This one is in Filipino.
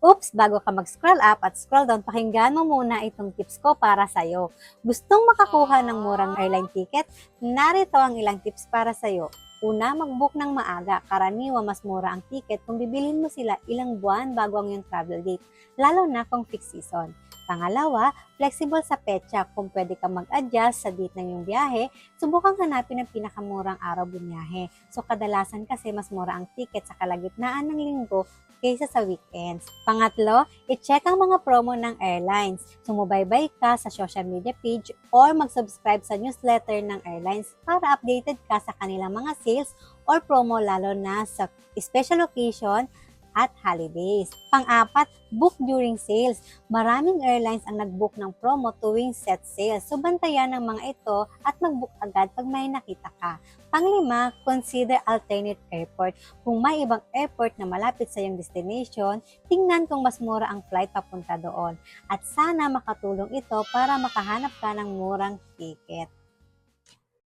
Oops, bago ka mag-scroll up at scroll down, pakinggan mo muna itong tips ko para sa'yo. Gustong makakuha ng murang airline ticket? Narito ang ilang tips para sa'yo. Una, mag-book ng maaga. Karaniwan mas mura ang ticket kung bibilin mo sila ilang buwan bago ang iyong travel date, lalo na kung fixed season. Pangalawa, flexible sa petsa. Kung pwede ka mag-adjust sa date ng iyong biyahe, subukan hanapin ang pinakamurang araw bumiyahe. So kadalasan kasi mas mura ang ticket sa kalagitnaan ng linggo kaysa sa weekends. Pangatlo, i-check ang mga promo ng airlines. Sumubaybay ka sa social media page or mag-subscribe sa newsletter ng airlines para updated ka sa kanilang mga sales or promo lalo na sa special occasion at holidays. Pang-apat, book during sales. Maraming airlines ang nag-book ng promo tuwing set sales. So bantayan ng mga ito at mag-book agad pag may nakita ka. Pang-lima, consider alternate airport. Kung may ibang airport na malapit sa iyong destination, tingnan kung mas mura ang flight papunta doon. At sana makatulong ito para makahanap ka ng murang ticket.